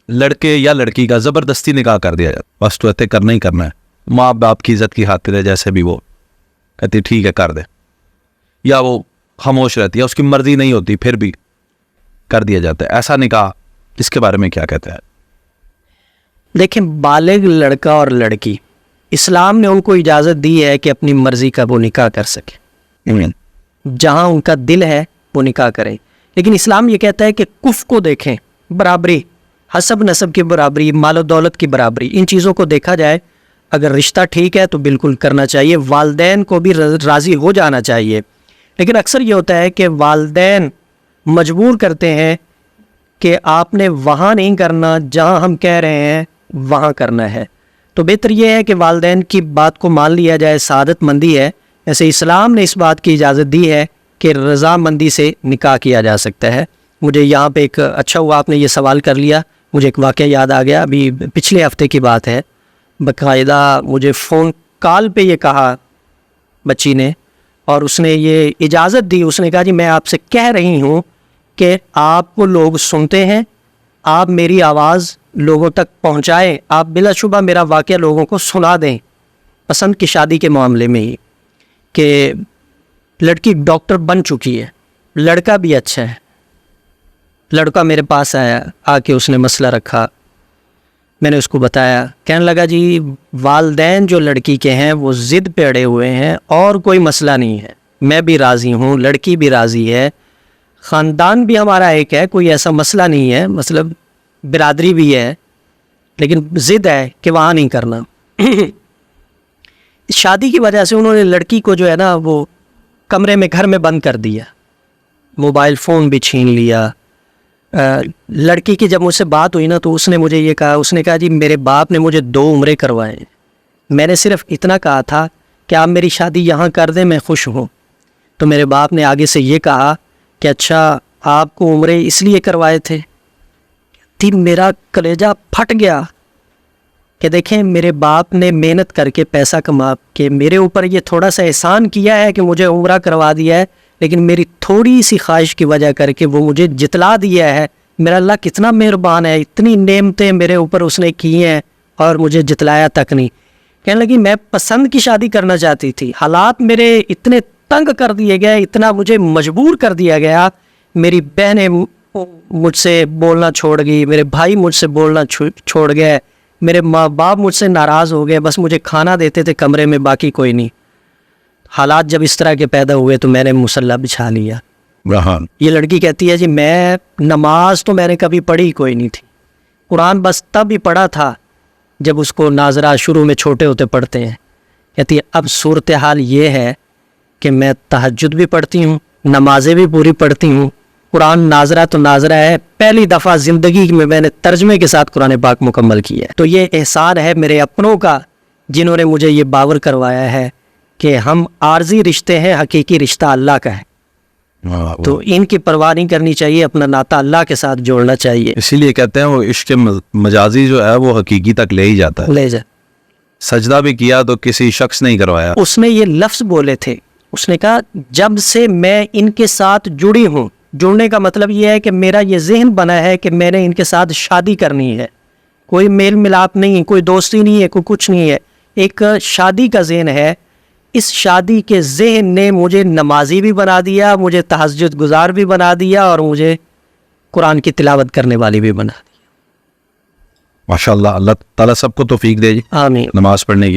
لڑکے یا لڑکی کا زبردستی نکاح کر دیا جاتا، بس تو ایسے کرنا ہی کرنا ہے، ماں باپ کی عزت کی خاطر ہے، جیسے بھی وہ کہتی ٹھیک ہے کر دے، یا وہ خاموش رہتی ہے، اس کی مرضی نہیں ہوتی پھر بھی کر دیا جاتا ہے ایسا نکاح، اس کے بارے میں کیا کہتے ہیں؟ دیکھیں، بالغ لڑکا اور لڑکی اسلام نے ان کو اجازت دی ہے کہ اپنی مرضی کا وہ نکاح کر سکے، جہاں ان کا دل ہے وہ نکاح کریں، لیکن اسلام یہ کہتا ہے کہ کف کو دیکھیں، برابری، حسب نسب کی برابری، مال و دولت کی برابری، ان چیزوں کو دیکھا جائے، اگر رشتہ ٹھیک ہے تو بالکل کرنا چاہیے، والدین کو بھی راضی ہو جانا چاہیے، لیکن اکثر یہ ہوتا ہے کہ والدین مجبور کرتے ہیں کہ آپ نے وہاں نہیں کرنا جہاں ہم کہہ رہے ہیں وہاں کرنا ہے، تو بہتر یہ ہے کہ والدین کی بات کو مان لیا جائے، سعادت مندی ہے، ایسے اسلام نے اس بات کی اجازت دی ہے کہ رضامندی سے نکاح کیا جا سکتا ہے۔ مجھے یہاں پہ ایک اچھا ہوا آپ نے یہ سوال کر لیا، مجھے ایک واقعہ یاد آ گیا، ابھی پچھلے ہفتے کی بات ہے، باقاعدہ مجھے فون کال پہ یہ کہا بچی نے، اور اس نے یہ اجازت دی، اس نے کہا جی میں آپ سے کہہ رہی ہوں کہ آپ کو لوگ سنتے ہیں، آپ میری آواز لوگوں تک پہنچائیں، آپ بلا شبہ میرا واقعہ لوگوں کو سنا دیں، پسند کی شادی کے معاملے میں ہی، کہ لڑکی ڈاکٹر بن چکی ہے، لڑکا بھی اچھا ہے، لڑکا میرے پاس آیا، آ کے اس نے مسئلہ رکھا، میں نے اس کو بتایا، کہنے لگا جی والدین جو لڑکی کے ہیں وہ ضد پہ اڑے ہوئے ہیں اور کوئی مسئلہ نہیں ہے، میں بھی راضی ہوں، لڑکی بھی راضی ہے، خاندان بھی ہمارا ایک ہے، کوئی ایسا مسئلہ نہیں ہے، مطلب برادری بھی ہے، لیکن ضد ہے کہ وہاں نہیں کرنا۔ شادی کی وجہ سے انہوں نے لڑکی کو جو ہے نا وہ کمرے میں گھر میں بند کر دیا، موبائل فون بھی چھین لیا۔ لڑکی کی جب مجھ سے بات ہوئی نا تو اس نے مجھے یہ کہا، اس نے کہا جی میرے باپ نے مجھے 2 عمرے کروائے ہیں، میں نے صرف اتنا کہا تھا کہ آپ میری شادی یہاں کر دیں، میں خوش ہوں، تو میرے باپ نے آگے سے یہ کہا کہ اچھا آپ کو عمرے اس لیے کروائے تھے، میرا کلیجہ پھٹ گیا کہ دیکھیں میرے باپ نے محنت کر کے پیسہ کما کے میرے اوپر یہ تھوڑا سا احسان کیا ہے کہ مجھے عمرہ کروا دیا ہے، لیکن میری تھوڑی سی خواہش کی وجہ کر کے وہ مجھے جتلا دیا ہے، میرا اللہ کتنا مہربان ہے، اتنی نعمتیں میرے اوپر اس نے کی ہیں اور مجھے جتلایا تک نہیں۔ کہنے لگی میں پسند کی شادی کرنا چاہتی تھی، حالات میرے اتنے تنگ کر دیے گئے، اتنا مجھے مجبور کر دیا گیا، میری بہنیں مجھ سے بولنا چھوڑ گئی، میرے بھائی مجھ سے بولنا چھوڑ گئے، میرے ماں باپ مجھ سے ناراض ہو گئے، بس مجھے کھانا دیتے تھے کمرے میں، باقی کوئی نہیں۔ حالات جب اس طرح کے پیدا ہوئے تو میں نے مصلی بچھا لیا۔ یہ لڑکی کہتی ہے جی میں نماز تو میں نے کبھی پڑھی کوئی نہیں تھی، قرآن بس تب ہی پڑھا تھا جب اس کو ناظرہ شروع میں چھوٹے ہوتے پڑھتے ہیں، کہتی ہے اب صورتحال یہ ہے کہ میں تہجد بھی پڑھتی ہوں، نمازیں بھی پوری پڑھتی ہوں، قرآن ناظرہ تو ناظرہ ہے، پہلی دفعہ زندگی میں نے ترجمے کے ساتھ قرآن پاک مکمل کیا ہے۔ تو یہ احسان ہے میرے اپنوں کا جنہوں نے مجھے یہ باور کروایا ہے کہ ہم عارضی رشتے ہیں، حقیقی رشتہ اللہ کا ہے، تو ان کی پرواہ نہیں کرنی چاہیے، اپنا ناطہ اللہ کے ساتھ جوڑنا چاہیے۔ اسی لیے کہتے ہیں وہ عشق مجازی جو ہے وہ حقیقی تک لے ہی جاتا ہے۔ لے جا، سجدہ بھی کیا تو کسی شخص نے کروایا، اس نے یہ لفظ بولے تھے، اس نے کہا جب سے میں ان کے ساتھ جڑی ہوں، جڑنے کا مطلب یہ ہے کہ میرا یہ ذہن بنا ہے کہ میں نے ان کے ساتھ شادی کرنی ہے، کوئی میل ملاپ نہیں، کوئی دوستی نہیں ہے، کوئی کچھ نہیں ہے، ایک شادی کا ذہن ہے۔ اس شادی کے ذہن نے مجھے نمازی بھی بنا دیا، مجھے تہجد گزار بھی بنا دیا، اور مجھے قرآن کی تلاوت کرنے والی بھی بنا دیا۔ ماشاءاللہ، اللہ تعالیٰ سب کو توفیق دے جی آمین۔ نماز پڑھنے کی۔